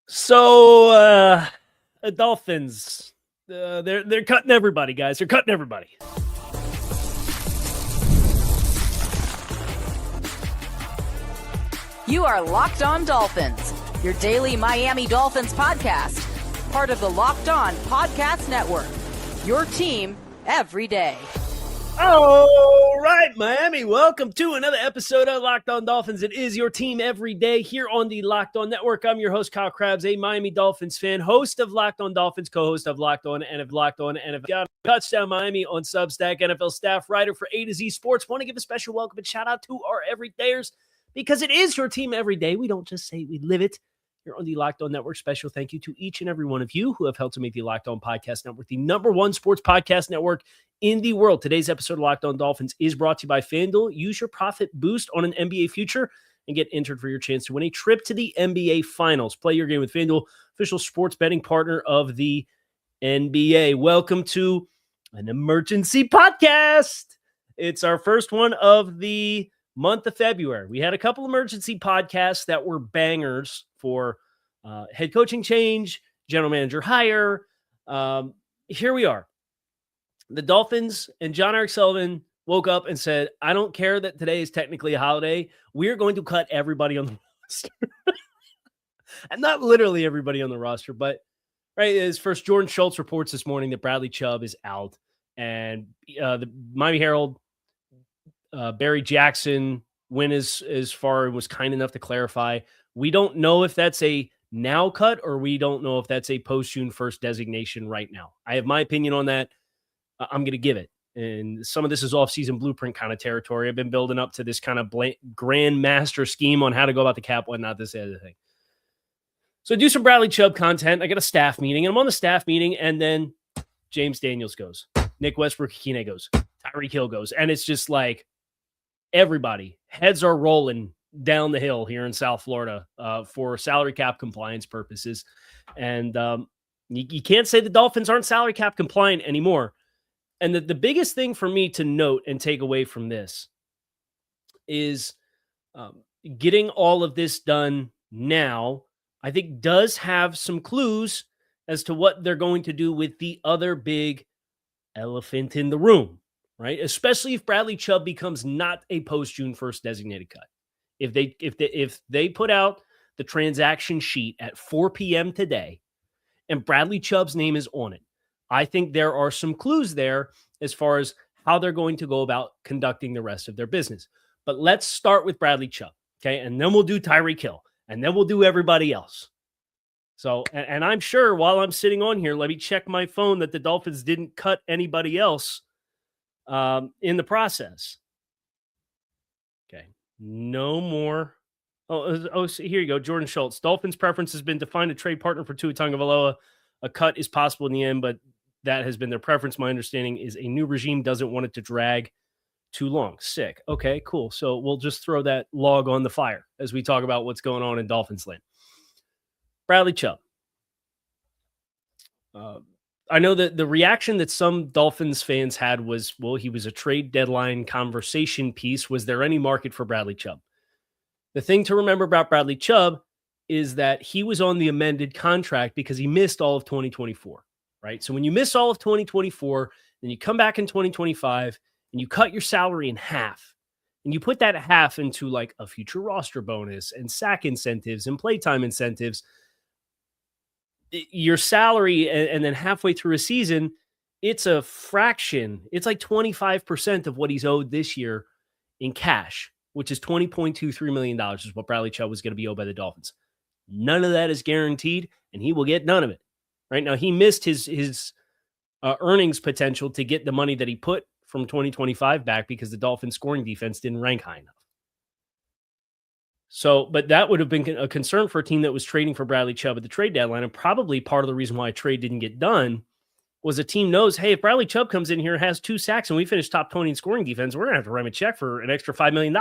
The Dolphins, they're cutting everybody, guys. They're cutting everybody. You are Locked On Dolphins, your daily Miami Dolphins podcast, part of the Locked On Podcast Network, your team every day. All right, Miami, welcome to another episode of Locked On Dolphins. It is your team every day here on the Locked On Network. I'm your host, Kyle Krabs, a Miami Dolphins fan, host of Locked On Dolphins, co-host of Locked On NFL, Locked On NFL, Touchdown Miami on Substack, NFL staff writer for A to Z Sports. Want to give a special welcome and shout out to our everydayers because it is your team every day. We don't just say it, we live it. Here on the Locked On Network. Special thank you to each and every one of you who have helped to make the Locked On Podcast Network the number one sports podcast network in the world. Today's episode of Locked On Dolphins is brought to you by FanDuel. Use your profit boost on an NBA future and get entered for your chance to win a trip to the NBA Finals. Play your game with FanDuel, official sports betting partner of the NBA. Welcome to an emergency podcast. It's our first one of the month of February. We had a couple emergency podcasts that were bangers for head coaching change, general manager hire. Here we are. The Dolphins and Jon-Eric Sullivan woke up and said, I don't care that today is technically a holiday. We're going to cut everybody on the roster. And not literally everybody on the roster, but right as first Jordan Schultz reports this morning that Bradley Chubb is out. And the Miami Herald, Barry Jackson went as far and was kind enough to clarify. We don't know if that's a now cut or we don't know if that's a post-June 1st designation right now. I have my opinion on that. I'm going to give it. And some of this is off-season blueprint kind of territory. I've been building up to this kind of grand master scheme on how to go about the cap, whatnot, this other thing. So I do some Bradley Chubb content. I got a staff meeting, and I'm on the staff meeting, and then James Daniels goes. Nick Westbrook-Ikhine goes. Tyreek Hill goes. And it's just like everybody, heads are rolling down the hill here in South Florida for salary cap compliance purposes. And you can't say the Dolphins aren't salary cap compliant anymore. And the biggest thing for me to note and take away from this is getting all of this done now, I think does have some clues as to what they're going to do with the other big elephant in the room, right? Especially if Bradley Chubb becomes not a post-June 1st designated cut. If they put out the transaction sheet at 4 p.m. today and Bradley Chubb's name is on it, I think there are some clues there as far as how they're going to go about conducting the rest of their business. But let's start with Bradley Chubb, okay? And then we'll do Tyreek Hill, and then we'll do everybody else. So, and I'm sure while I'm sitting on here, let me check my phone that the Dolphins didn't cut anybody else in the process. Okay, no more. Oh, so here you go. Jordan Schultz. Dolphins' preference has been to find a trade partner for Tua Tagovailoa. A cut is possible in the end, but that has been their preference. My understanding is a new regime doesn't want it to drag too long. Sick. Okay, cool. So we'll just throw that log on the fire as we talk about what's going on in Dolphins land. Bradley Chubb. I know that the reaction that some Dolphins fans had was, well, he was a trade deadline conversation piece. Was there any market for Bradley Chubb? The thing to remember about Bradley Chubb is that he was on the amended contract because he missed all of 2024, right? So when you miss all of 2024, then you come back in 2025 and you cut your salary in half and you put that half into like a future roster bonus and sack incentives and playtime incentives. Your salary and then halfway through a season, it's a fraction. It's like 25% of what he's owed this year in cash, which is $20.23 million is what Bradley Chubb was going to be owed by the Dolphins. None of that is guaranteed, and he will get none of it. Right now, he missed his earnings potential to get the money that he put from 2025 back because the Dolphins scoring defense didn't rank high enough. So, but that would have been a concern for a team that was trading for Bradley Chubb at the trade deadline, and probably part of the reason why a trade didn't get done was a team knows, hey, if Bradley Chubb comes in here, has 2 sacks, and we finish top 20 in scoring defense, we're going to have to write him a check for an extra $5 million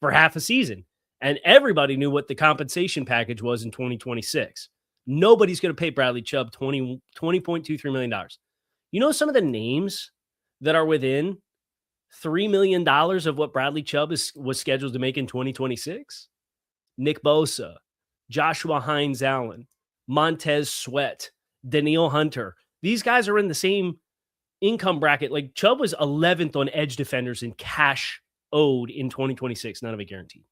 for half a season. And everybody knew what the compensation package was in 2026. Nobody's going to pay Bradley Chubb $20.23 million. You know some of the names that are within $3 million of what Bradley Chubb was scheduled to make in 2026? Nick Bosa, Joshua Hines-Allen, Montez Sweat, Daniil Hunter. These guys are in the same income bracket. Like Chubb was 11th on edge defenders in cash owed in 2026, none of it guaranteed.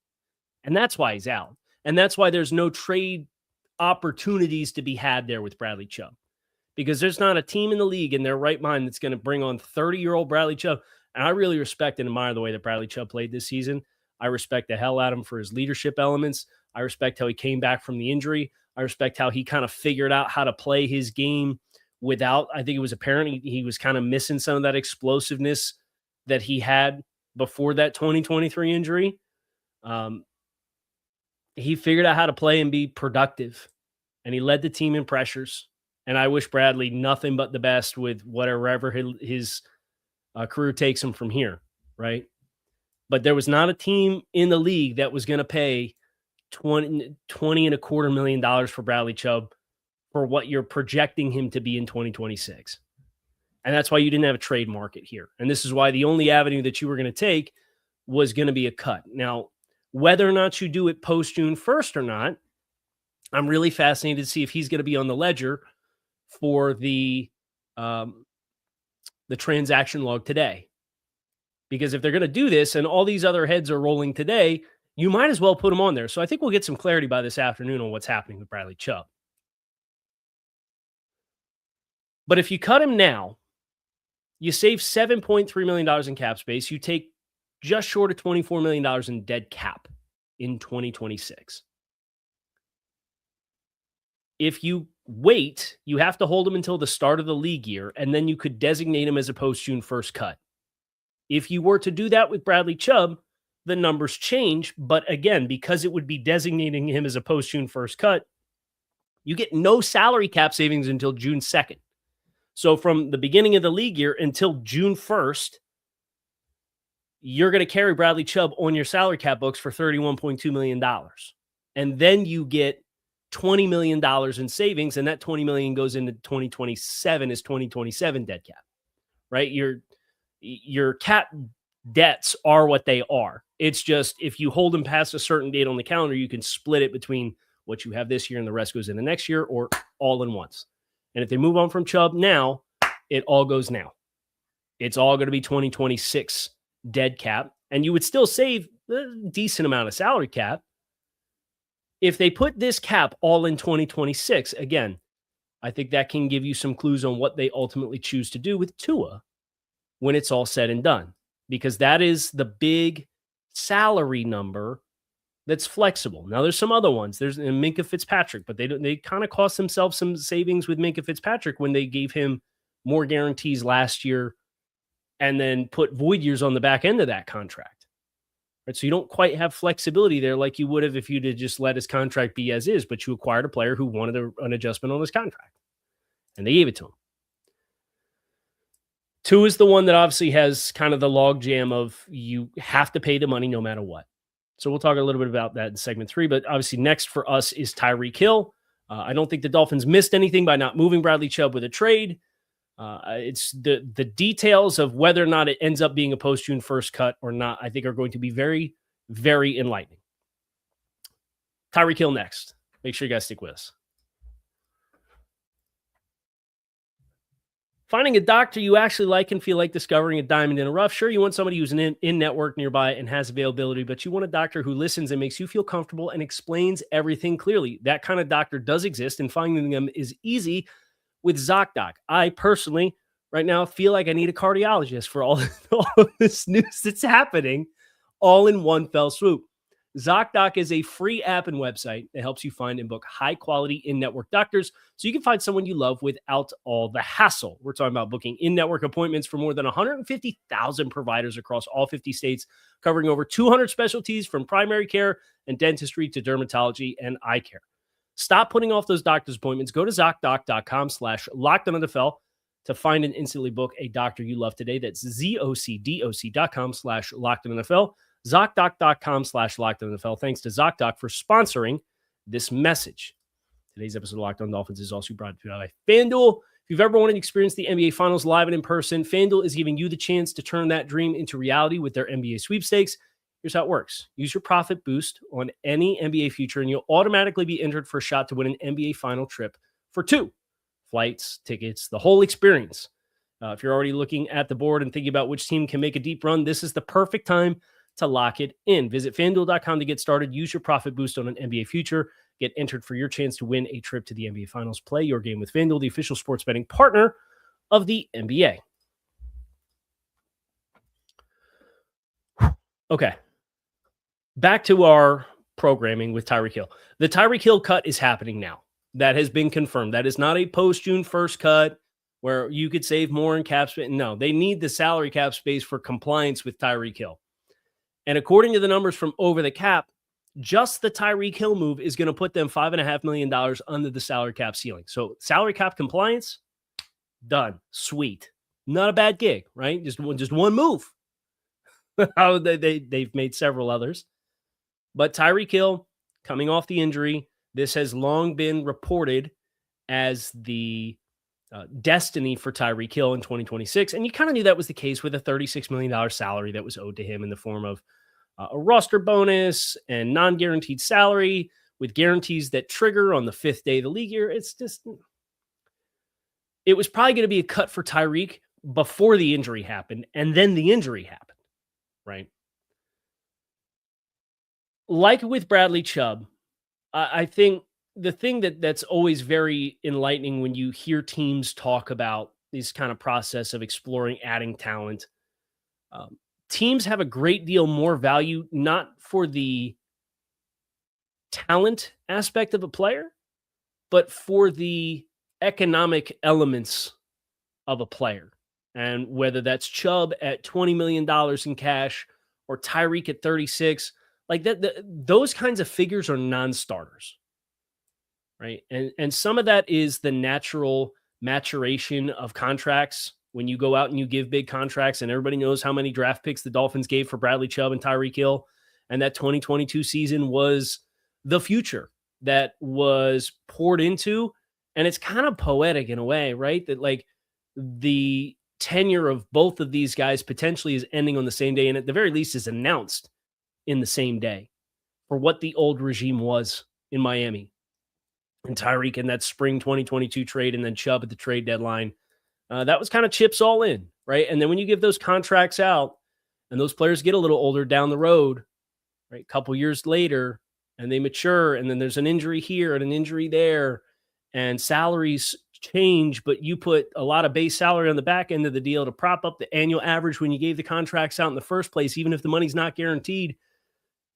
And that's why he's out. And that's why there's no trade opportunities to be had there with Bradley Chubb. Because there's not a team in the league in their right mind that's going to bring on 30-year-old Bradley Chubb. And I really respect and admire the way that Bradley Chubb played this season. I respect the hell out of him for his leadership elements. I respect how he came back from the injury. I respect how he kind of figured out how to play his game without, I think it was apparent he was kind of missing some of that explosiveness that he had before that 2023 injury. He figured out how to play and be productive, and he led the team in pressures. And I wish Bradley nothing but the best with whatever his career takes him from here, right? But there was not a team in the league that was going to pay $20.25 million for Bradley Chubb for what you're projecting him to be in 2026. And that's why you didn't have a trade market here. And this is why the only avenue that you were going to take was going to be a cut. Now, whether or not you do it post June 1st or not, I'm really fascinated to see if he's going to be on the ledger for the transaction log today. Because if they're going to do this and all these other heads are rolling today, you might as well put him on there. So I think we'll get some clarity by this afternoon on what's happening with Bradley Chubb. But if you cut him now, you save $7.3 million in cap space. You take just short of $24 million in dead cap in 2026. If you wait, you have to hold him until the start of the league year, and then you could designate him as a post-June 1st cut. If you were to do that with Bradley Chubb, the numbers change. But again, because it would be designating him as a post-June 1st cut, you get no salary cap savings until June 2nd. So from the beginning of the league year until June 1st, you're going to carry Bradley Chubb on your salary cap books for $31.2 million. And then you get $20 million in savings, and that $20 million goes into 2027 as 2027 dead cap, right? Your cap debts are what they are. It's just if you hold them past a certain date on the calendar, you can split it between what you have this year and the rest goes into next year, or all in once. And if they move on from Chubb now, it all goes now. It's all going to be 2026 dead cap, and you would still save a decent amount of salary cap. If they put this cap all in 2026, again, I think that can give you some clues on what they ultimately choose to do with Tua when it's all said and done, because that is the big salary number that's flexible. Now, there's some other ones. There's Minkah Fitzpatrick, but they kind of cost themselves some savings with Minkah Fitzpatrick when they gave him more guarantees last year and then put void years on the back end of that contract. Right? So you don't quite have flexibility there like you would have if you'd have just let his contract be as is, but you acquired a player who wanted an adjustment on his contract, and they gave it to him. Two is the one that obviously has kind of the log jam of you have to pay the money no matter what. So we'll talk a little bit about that in segment 3. But obviously next for us is Tyreek Hill. I don't think the Dolphins missed anything by not moving Bradley Chubb with a trade. It's the details of whether or not it ends up being a post-June 1st cut or not, I think are going to be very, very enlightening. Tyreek Hill next. Make sure you guys stick with us. Finding a doctor you actually like can feel like discovering a diamond in a rough. Sure, you want somebody who's in-network nearby and has availability, but you want a doctor who listens and makes you feel comfortable and explains everything clearly. That kind of doctor does exist, and finding them is easy with ZocDoc. I personally, right now, feel like I need a cardiologist for all of this news that's happening all in one fell swoop. ZocDoc is a free app and website that helps you find and book high-quality in-network doctors so you can find someone you love without all the hassle. We're talking about booking in-network appointments for more than 150,000 providers across all 50 states, covering over 200 specialties from primary care and dentistry to dermatology and eye care. Stop putting off those doctor's appointments. Go to ZocDoc.com/LockedOnNFL to find and instantly book a doctor you love today. That's ZocDoc.com/LockedOnNFL. ZocDoc.com/LockedOnNFL. Thanks to ZocDoc for sponsoring this message. Today's episode of Locked On Dolphins is also brought to you by FanDuel. If you've ever wanted to experience the NBA Finals live and in person, FanDuel is giving you the chance to turn that dream into reality with their NBA sweepstakes. Here's how it works. Use your profit boost on any NBA future, and you'll automatically be entered for a shot to win an NBA final trip for 2 flights, tickets, the whole experience. If you're already looking at the board and thinking about which team can make a deep run, this is the perfect time to lock it in. Visit FanDuel.com to get started. Use your profit boost on an NBA future. Get entered for your chance to win a trip to the NBA Finals. Play your game with FanDuel, the official sports betting partner of the NBA. Okay. Back to our programming with Tyreek Hill. The Tyreek Hill cut is happening now. That has been confirmed. That is not a post-June 1st cut where you could save more in cap space. No, they need the salary cap space for compliance with Tyreek Hill. And according to the numbers from Over the Cap, just the Tyreek Hill move is going to put them $5.5 million under the salary cap ceiling. So salary cap compliance, done. Sweet. Not a bad gig, right? Just one move. They've made several others. But Tyreek Hill, coming off the injury, this has long been reported as the destiny for Tyreek Hill in 2026. And you kind of knew that was the case with a $36 million salary that was owed to him in the form of a roster bonus and non-guaranteed salary with guarantees that trigger on the 5th day of the league year. It's just, it was probably going to be a cut for Tyreek before the injury happened, and then the injury happened, right? Like with Bradley Chubb, I think the thing that's always very enlightening when you hear teams talk about this kind of process of exploring adding talent, teams have a great deal more value, not for the talent aspect of a player, but for the economic elements of a player. And whether that's Chubb at $20 million in cash or Tyreek at 36, like those kinds of figures are non-starters, right? And some of that is the natural maturation of contracts. When you go out and you give big contracts, and everybody knows how many draft picks the Dolphins gave for Bradley Chubb and Tyreek Hill, and that 2022 season was the future that was poured into. And it's kind of poetic in a way, right? That like the tenure of both of these guys potentially is ending on the same day, and at the very least is announced in the same day for what the old regime was in Miami. And Tyreek in that spring 2022 trade, and then Chubb at the trade deadline. That was kind of chips all in, right? And then when you give those contracts out and those players get a little older down the road, right, a couple years later, and they mature, and then there's an injury here and an injury there, and salaries change, but you put a lot of base salary on the back end of the deal to prop up the annual average when you gave the contracts out in the first place, even if the money's not guaranteed.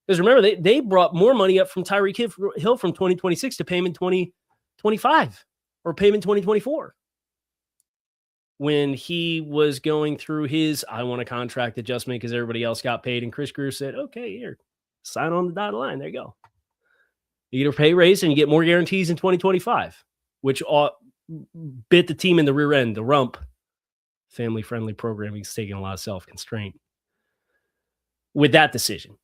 Because remember, they brought more money up from Tyreek Hill from 2026 to pay him in 2025 or pay him in 2024. When he was going through his, I want a contract adjustment because everybody else got paid. And Chris Greer said, okay, here, sign on the dotted line. There you go. You get a pay raise and you get more guarantees in 2025, which bit the team in the rear end. The rump, family-friendly programming, is taking a lot of self-constraint with that decision.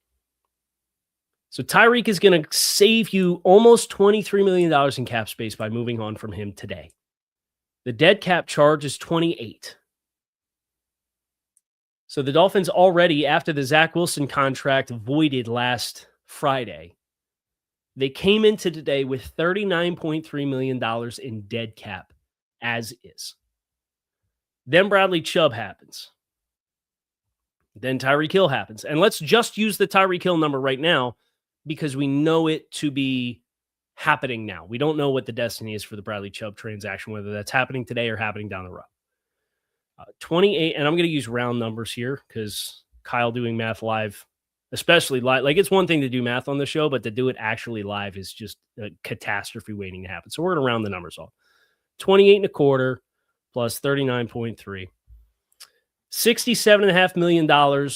So Tyreek is going to save you almost $23 million in cap space by moving on from him today. The dead cap charge is 28. So the Dolphins already, after the Zach Wilson contract voided last Friday, they came into today with $39.3 million in dead cap as is. Then Bradley Chubb happens. Then Tyreek Hill happens. And let's just use the Tyreek Hill number right now because we know it to be happening now. We don't know what the destiny is for the Bradley Chubb transaction, whether that's happening today or happening down the road. 28, and I'm going to use round numbers here because Kyle doing math live, especially live, like it's one thing to do math on the show, but to do it actually live is just a catastrophe waiting to happen. So we're going to round the numbers off. 28 and a quarter plus 39.3. $67.5 million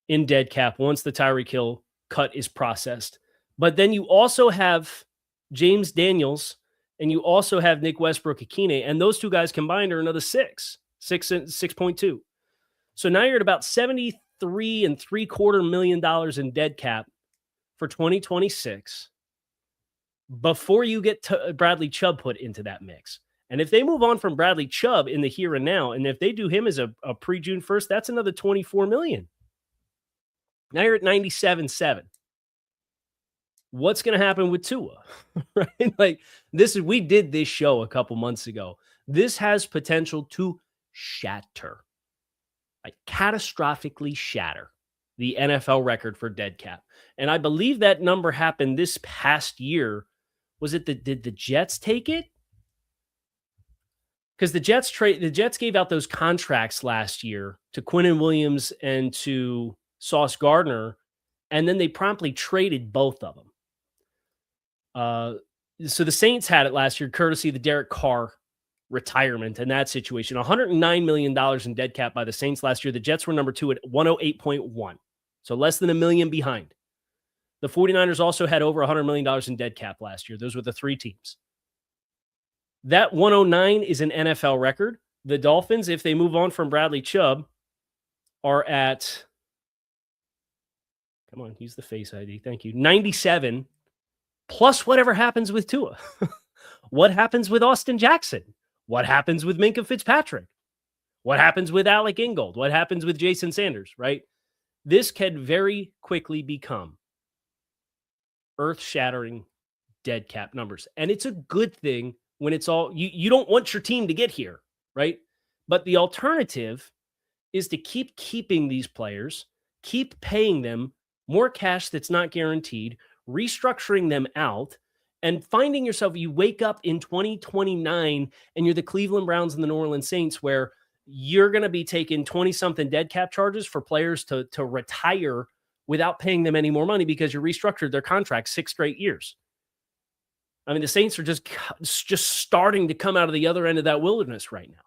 in dead cap once the Tyreek Hill cut is processed. But then you also have James Daniels and you also have Nick Westbrook-Ikhine, and those two guys combined are another 6.2. So now you're at about $73.75 million in dead cap for 2026 before you get Bradley Chubb put into that mix. And if they move on from Bradley Chubb in the here and now, and if they do him as a pre-June 1st, that's another $24 million. Now you're at 97.7. What's going to happen with Tua? Right? Like we did this show a couple months ago. This has potential to shatter, like catastrophically shatter the NFL record for dead cap. And I believe that number happened this past year. Was it did the Jets take it? Because the Jets gave out those contracts last year to Quinnen Williams and to Sauce Gardner, and then they promptly traded both of them. So the Saints had it last year, courtesy of the Derek Carr retirement in that situation. $109 million in dead cap by the Saints last year. The Jets were number 2 at 108.1, so less than $1 million behind. The 49ers also had over $100 million in dead cap last year. Those were the 3 teams. That 109 is an NFL record. The Dolphins, if they move on from Bradley Chubb, are at, come on, use the face ID. Thank you. 97 plus whatever happens with Tua. What happens with Austin Jackson? What happens with Minkah Fitzpatrick? What happens with Alec Ingold? What happens with Jason Sanders, right? This can very quickly become earth-shattering dead cap numbers. And it's a good thing when it's all, you don't want your team to get here, right? But the alternative is to keep keeping these players, keep paying them more cash that's not guaranteed, restructuring them out, and finding yourself, you wake up in 2029 and you're the Cleveland Browns and the New Orleans Saints, where you're going to be taking 20-something dead cap charges for players to retire without paying them any more money because you restructured their contracts 6 straight years. I mean, the Saints are just starting to come out of the other end of that wilderness right now.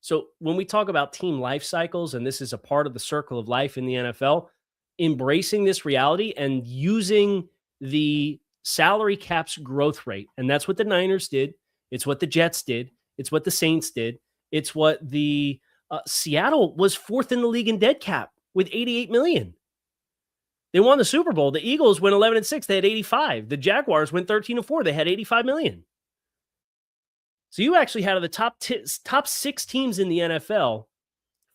So when we talk about team life cycles, and this is a part of the circle of life in the NFL, embracing this reality and using the salary cap's growth rate. And that's what the Niners did. It's what the Jets did. It's what the Saints did. It's what the Seattle was 4th in the league in dead cap with $88 million. They won the Super Bowl. The Eagles went 11-6. They had 85. The Jaguars went 13-4. They had $85 million. So you actually had the top 6 teams in the NFL.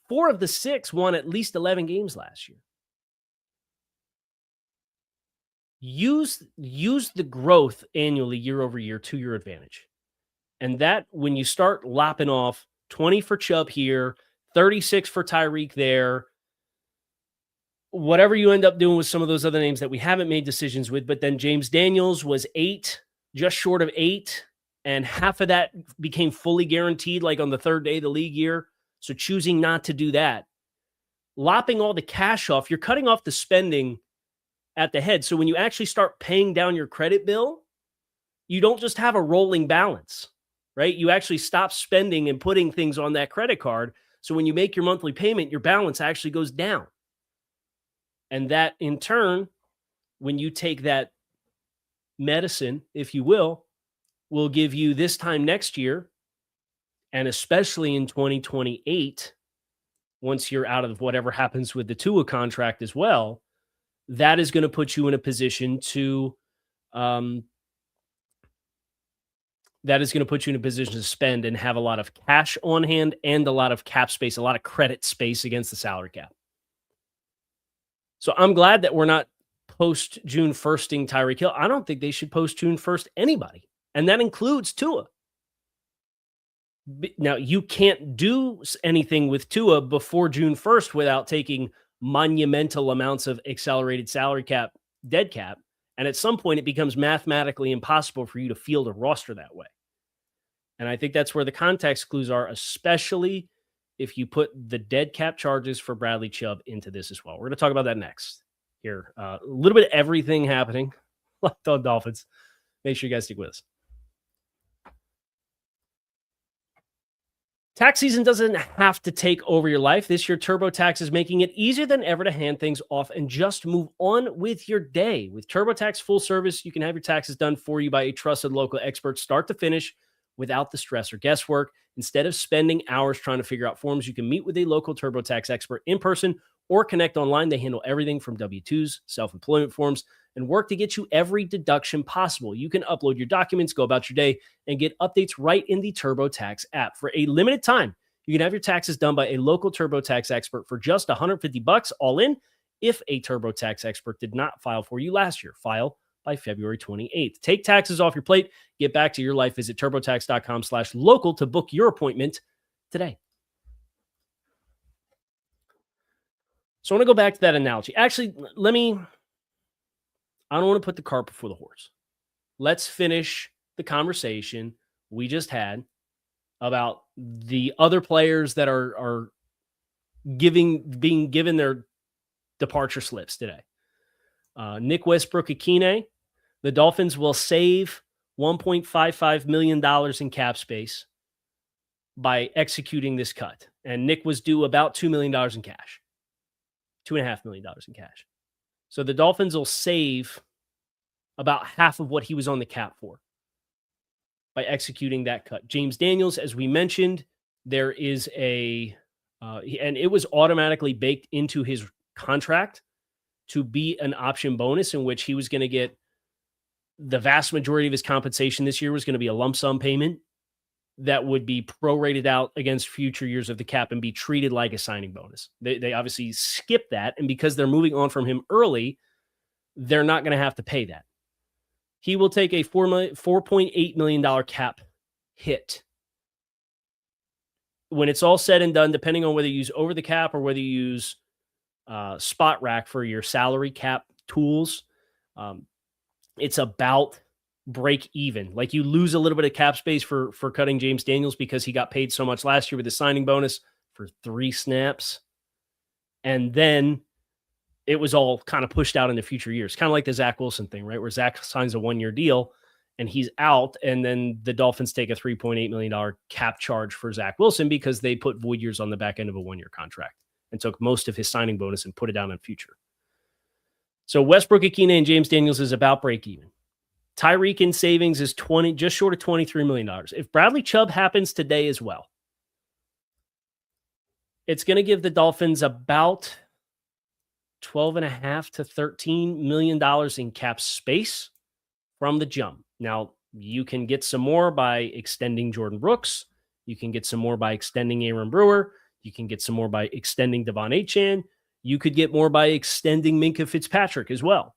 4 of the 6 won at least 11 games last year. Use the growth annually, year over year, to your advantage. And that, when you start lopping off 20 for Chubb here, 36 for Tyreek there, whatever you end up doing with some of those other names that we haven't made decisions with, but then James Daniels was 8, just short of 8, and half of that became fully guaranteed like on the 3rd day of the league year. So choosing not to do that, lopping all the cash off, you're cutting off the spending at the head. So when you actually start paying down your credit bill, you don't just have a rolling balance, right? You actually stop spending and putting things on that credit card. So when you make your monthly payment, your balance actually goes down. And that in turn, when you take that medicine, if you will give you this time next year, and especially in 2028, once you're out of whatever happens with the Tua contract as well, that is going to put you in a position to spend and have a lot of cash on hand and a lot of cap space, a lot of credit space against the salary cap. So I'm glad that we're not post June 1sting Tyreek Hill. I don't think they should post June 1st anybody, and that includes Tua. Now, you can't do anything with Tua before June 1st without taking monumental amounts of accelerated salary cap, dead cap. And at some point, it becomes mathematically impossible for you to field a roster that way. And I think that's where the context clues are, especially if you put the dead cap charges for Bradley Chubb into this as well. We're going to talk about that next here. A little bit of everything happening. Locked on Dolphins. Make sure you guys stick with us. Tax season doesn't have to take over your life. This year, TurboTax is making it easier than ever to hand things off and just move on with your day. With TurboTax Full Service, you can have your taxes done for you by a trusted local expert, start to finish, without the stress or guesswork. Instead of spending hours trying to figure out forms, you can meet with a local TurboTax expert in person or connect online. They handle everything from W-2s, self-employment forms, and work to get you every deduction possible. You can upload your documents, go about your day, and get updates right in the TurboTax app. For a limited time, You can have your taxes done by a local TurboTax expert for just $150 all in. If a TurboTax expert did not file for you last year, file by February 28th. Take taxes off your plate. Get back to your life. Visit TurboTax.com/local to book your appointment today. So I want to go back to that analogy. Actually, I don't want to put the cart before the horse. Let's finish the conversation we just had about the other players that are being given their departure slips today. Nick Westbrook-Ikhine, the Dolphins will save $1.55 million in cap space by executing this cut. And Nick was due about $2 million in cash, $2.5 million in cash. So the Dolphins will save about half of what he was on the cap for by executing that cut. James Daniels, as we mentioned, there is and it was automatically baked into his contract to be an option bonus in which he was going to get the vast majority of his compensation this year was going to be a lump sum payment that would be prorated out against future years of the cap and be treated like a signing bonus. They obviously skipped that, and because they're moving on from him early, they're not going to have to pay that. He will take a $4.8 million cap hit. When it's all said and done, depending on whether you use over the cap or whether you use spot rack for your salary cap tools, it's about break even. Like, you lose a little bit of cap space for cutting James Daniels because he got paid so much last year with the signing bonus for 3 snaps. And then it was all kind of pushed out into future years. Kind of like the Zach Wilson thing, right? Where Zach signs a 1-year deal and he's out, and then the Dolphins take a $3.8 million cap charge for Zach Wilson because they put void years on the back end of a 1-year contract and took most of his signing bonus and put it down in future. So Westbrook-Ikhine and James Daniels is about break even. Tyreek in savings is just short of $23 million. If Bradley Chubb happens today as well, it's going to give the Dolphins about $12.5 to $13 million in cap space from the jump. Now, you can get some more by extending Jordan Brooks. You can get some more by extending Aaron Brewer. You can get some more by extending Devon Achane. You could get more by extending Minkah Fitzpatrick as well.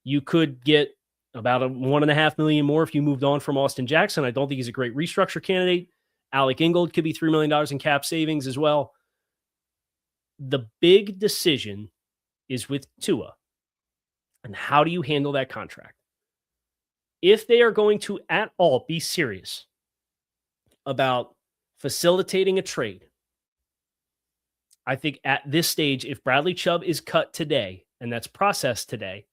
You could get about $1.5 million more if you moved on from Austin Jackson. I don't think he's a great restructure candidate. Alec Ingold could be $3 million in cap savings as well. The big decision is with Tua. And how do you handle that contract? If they are going to at all be serious about facilitating a trade, I think at this stage, if Bradley Chubb is cut today, and that's processed today,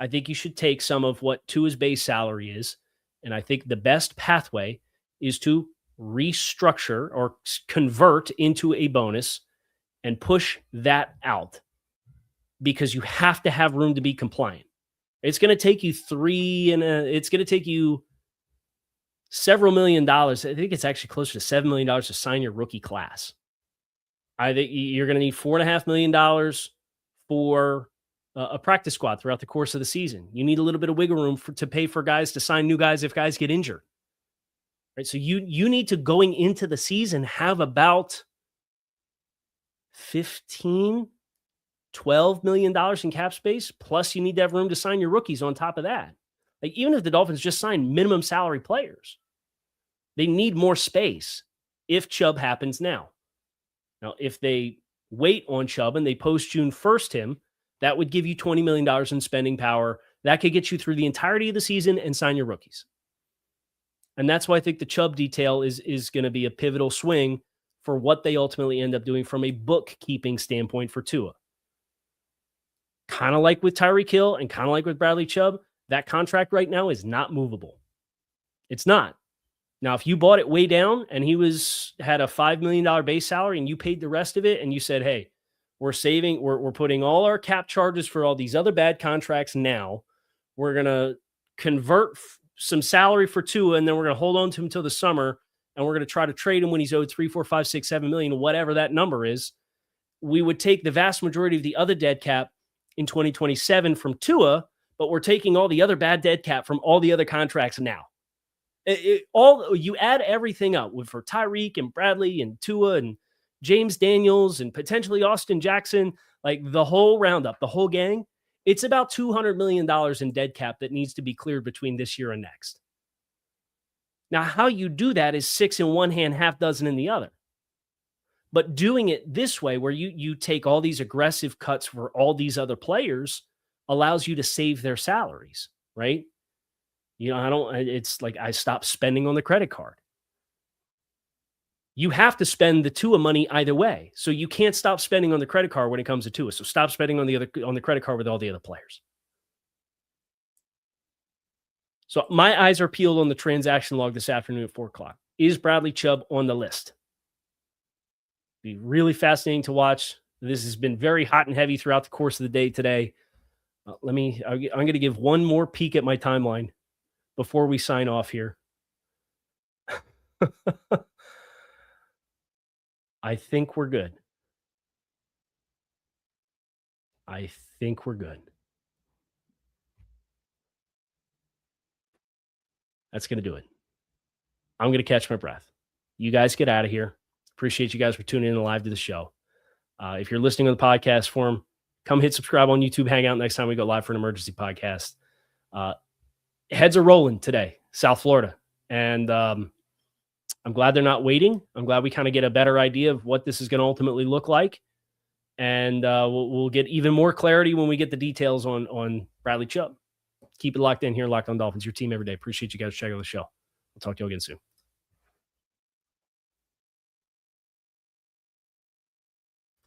I think you should take some of what Tua's base salary is. And I think the best pathway is to restructure or convert into a bonus and push that out, because you have to have room to be compliant. It's going to take you it's going to take you several $1 million. I think it's actually closer to $7 million to sign your rookie class. I think you're going to need $4.5 million for a practice squad throughout the course of the season. You need a little bit of wiggle room to pay for guys to sign new guys if guys get injured. Right? So you need to, going into the season, have about $12 million in cap space. Plus, you need to have room to sign your rookies on top of that. Like, even if the Dolphins just sign minimum salary players, they need more space if Chubb happens now. Now, if they wait on Chubb and they post June 1st him, that would give you $20 million in spending power. That could get you through the entirety of the season and sign your rookies. And that's why I think the Chubb detail is going to be a pivotal swing for what they ultimately end up doing from a bookkeeping standpoint for Tua. Kind of like with Tyreek Hill and kind of like with Bradley Chubb, that contract right now is not movable. It's not. Now, if you bought it way down and he had a $5 million base salary and you paid the rest of it and you said, hey, we're putting all our cap charges for all these other bad contracts now. We're going to convert some salary for Tua, and then we're going to hold on to him until the summer, and we're going to try to trade him when he's owed $3, $4, $5, $6, $7 million, whatever that number is. We would take the vast majority of the other dead cap in 2027 from Tua, but we're taking all the other bad dead cap from all the other contracts now. All you add everything up for Tyreek and Bradley and Tua and James Daniels and potentially Austin Jackson, like the whole roundup, the whole gang, it's about $200 million in dead cap that needs to be cleared between this year and next. Now, how you do that is 6 in one hand, half dozen in the other. But doing it this way, where you take all these aggressive cuts for all these other players, allows you to save their salaries, right? It's like I stopped spending on the credit card. You have to spend the Tua money either way. So you can't stop spending on the credit card when it comes to Tua. So stop spending on the credit card with all the other players. So my eyes are peeled on the transaction log this afternoon at 4:00. Is Bradley Chubb on the list? Be really fascinating to watch. This has been very hot and heavy throughout the course of the day today. I'm going to give one more peek at my timeline before we sign off here. I think we're good. That's going to do it. I'm going to catch my breath. You guys get out of here. Appreciate you guys for tuning in live to the show. If you're listening on the podcast form, come hit subscribe on YouTube. Hang out next time we go live for an emergency podcast. Heads are rolling today, South Florida. And I'm glad they're not waiting. I'm glad we kind of get a better idea of what this is going to ultimately look like. And we'll get even more clarity when we get the details on Bradley Chubb. Keep it locked in here, Locked On Dolphins, your team every day. Appreciate you guys checking out the show. We'll talk to you again soon.